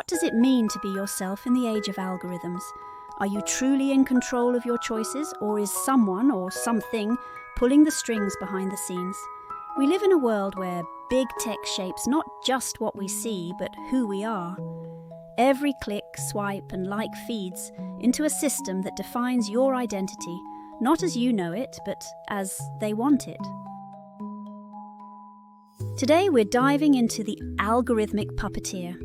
What does it mean to be yourself in the age of algorithms? Are you truly in control of your choices, or is someone or something pulling the strings behind the scenes? We live in a world where big tech shapes not just what we see, but who we are. Every click, swipe, and like feeds into a system that defines your identity, not as you know it, but as they want it. Today we're diving into the algorithmic puppeteer,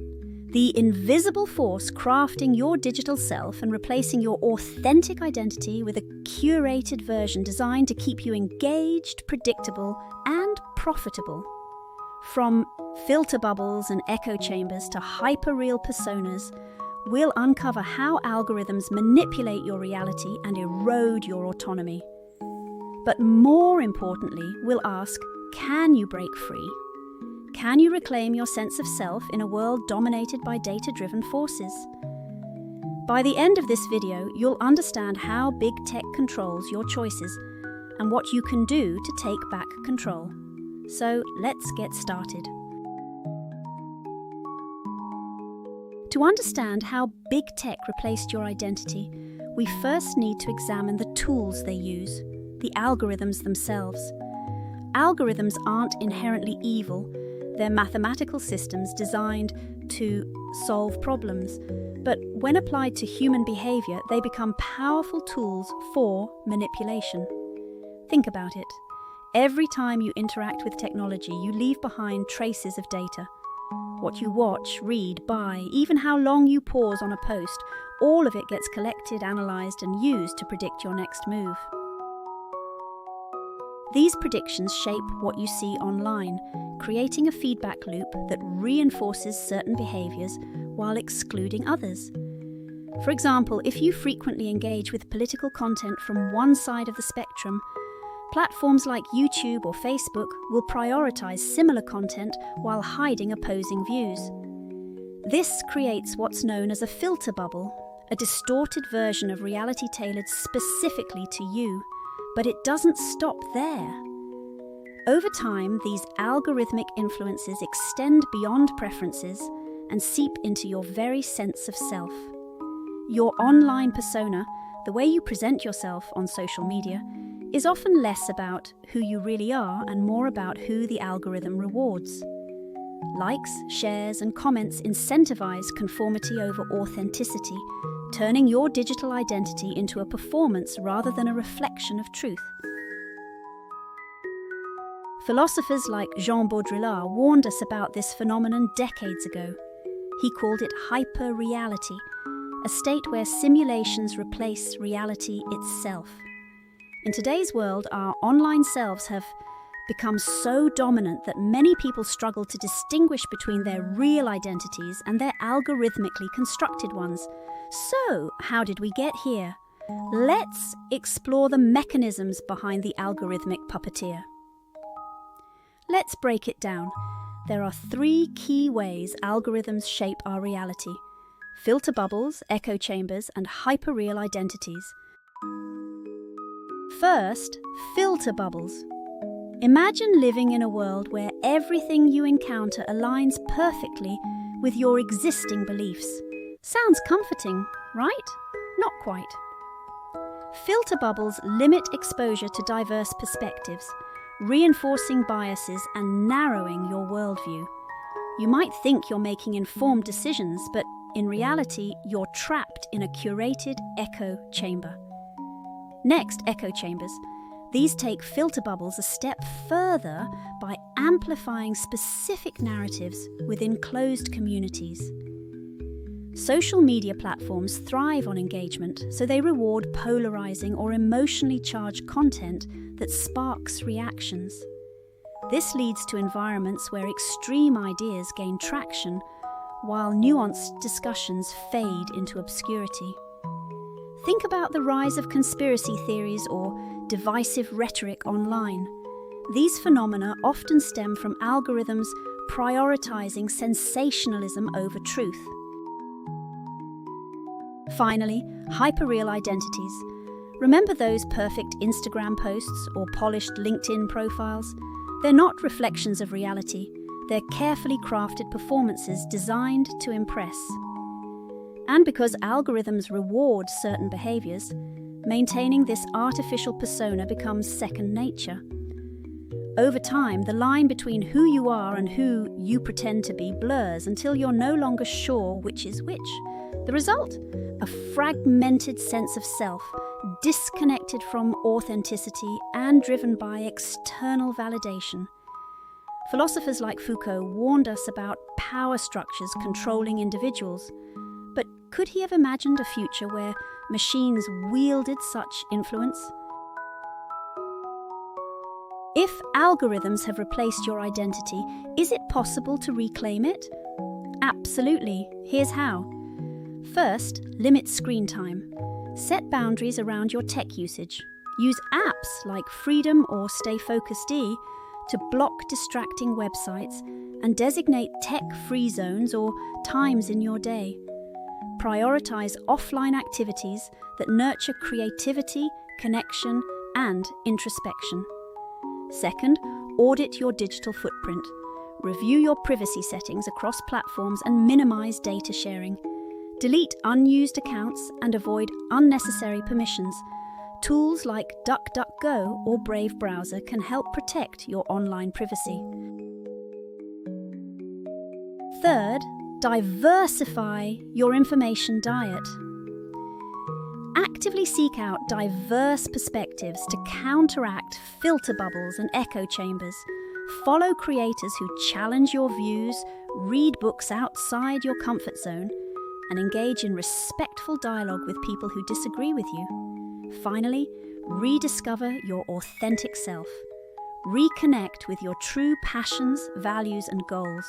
the invisible force crafting your digital self and replacing your authentic identity with a curated version designed to keep you engaged, predictable, and profitable. From filter bubbles and echo chambers to hyperreal personas, we'll uncover how algorithms manipulate your reality and erode your autonomy. But more importantly, we'll ask, can you break free? Can you reclaim your sense of self in a world dominated by data-driven forces? By the end of this video, you'll understand how big tech controls your choices and what you can do to take back control. So let's get started. To understand how big tech replaced your identity, we first need to examine the tools they use, the algorithms themselves. Algorithms aren't inherently evil. They're mathematical systems designed to solve problems. But when applied to human behavior, they become powerful tools for manipulation. Think about it. Every time you interact with technology, you leave behind traces of data. What you watch, read, buy, even how long you pause on a post, all of it gets collected, analysed, and used to predict your next move. These predictions shape what you see online, creating a feedback loop that reinforces certain behaviours while excluding others. For example, if you frequently engage with political content from one side of the spectrum, platforms like YouTube or Facebook will prioritise similar content while hiding opposing views. This creates what's known as a filter bubble, a distorted version of reality tailored specifically to you. But it doesn't stop there. Over time, these algorithmic influences extend beyond preferences and seep into your very sense of self. Your online persona, the way you present yourself on social media, is often less about who you really are and more about who the algorithm rewards. Likes, shares, and comments incentivize conformity over authenticity, turning your digital identity into a performance rather than a reflection of truth. Philosophers like Jean Baudrillard warned us about this phenomenon decades ago. He called it hyperreality, a state where simulations replace reality itself. In today's world, our online selves have become so dominant that many people struggle to distinguish between their real identities and their algorithmically constructed ones. So, how did we get here? Let's explore the mechanisms behind the algorithmic puppeteer. Let's break it down. There are 3 key ways algorithms shape our reality: filter bubbles, echo chambers, and hyperreal identities. First, filter bubbles. Imagine living in a world where everything you encounter aligns perfectly with your existing beliefs. Sounds comforting, right? Not quite. Filter bubbles limit exposure to diverse perspectives, reinforcing biases and narrowing your worldview. You might think you're making informed decisions, but in reality, you're trapped in a curated echo chamber. Next, echo chambers. These take filter bubbles a step further by amplifying specific narratives within closed communities. Social media platforms thrive on engagement, so they reward polarizing or emotionally charged content that sparks reactions. This leads to environments where extreme ideas gain traction, while nuanced discussions fade into obscurity. Think about the rise of conspiracy theories or divisive rhetoric online. These phenomena often stem from algorithms prioritizing sensationalism over truth. Finally, hyperreal identities. Remember those perfect Instagram posts or polished LinkedIn profiles? They're not reflections of reality. They're carefully crafted performances designed to impress. And because algorithms reward certain behaviors, maintaining this artificial persona becomes second nature. Over time, the line between who you are and who you pretend to be blurs until you're no longer sure which is which. The result? A fragmented sense of self, disconnected from authenticity and driven by external validation. Philosophers like Foucault warned us about power structures controlling individuals. But could he have imagined a future where machines wielded such influence? If algorithms have replaced your identity, is it possible to reclaim it? Absolutely. Here's how. First, limit screen time. Set boundaries around your tech usage. Use apps like Freedom or Stay Focused D to block distracting websites and designate tech-free zones or times in your day. Prioritize offline activities that nurture creativity, connection, and introspection. Second, audit your digital footprint. Review your privacy settings across platforms and minimize data sharing. Delete unused accounts and avoid unnecessary permissions. Tools like DuckDuckGo or Brave Browser can help protect your online privacy. Third, diversify your information diet. Actively seek out diverse perspectives to counteract filter bubbles and echo chambers. Follow creators who challenge your views, read books outside your comfort zone, and engage in respectful dialogue with people who disagree with you. Finally, rediscover your authentic self. Reconnect with your true passions, values, and goals.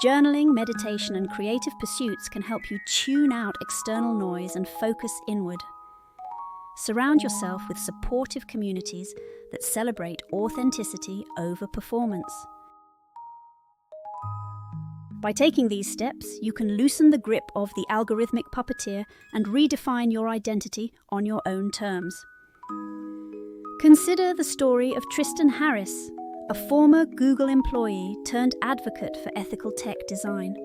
Journaling, meditation, and creative pursuits can help you tune out external noise and focus inward. Surround yourself with supportive communities that celebrate authenticity over performance. By taking these steps, you can loosen the grip of the algorithmic puppeteer and redefine your identity on your own terms. Consider the story of Tristan Harris, a former Google employee turned advocate for ethical tech design.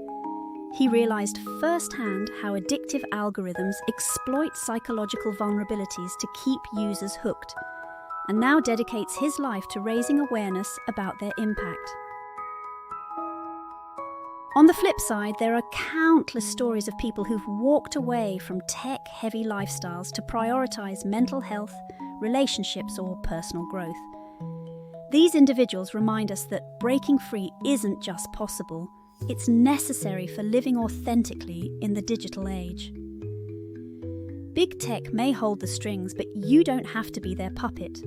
He realized firsthand how addictive algorithms exploit psychological vulnerabilities to keep users hooked, and now dedicates his life to raising awareness about their impact. On the flip side, there are countless stories of people who've walked away from tech-heavy lifestyles to prioritize mental health, relationships, or personal growth. These individuals remind us that breaking free isn't just possible, it's necessary for living authentically in the digital age. Big tech may hold the strings, but you don't have to be their puppet.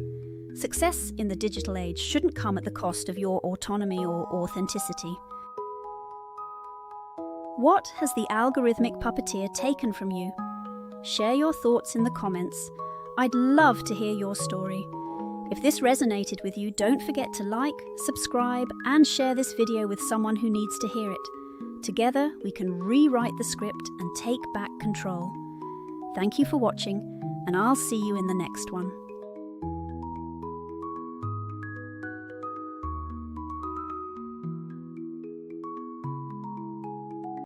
Success in the digital age shouldn't come at the cost of your autonomy or authenticity. What has the algorithmic puppeteer taken from you? Share your thoughts in the comments. I'd love to hear your story. If this resonated with you, don't forget to like, subscribe, and share this video with someone who needs to hear it. Together, we can rewrite the script and take back control. Thank you for watching, and I'll see you in the next one.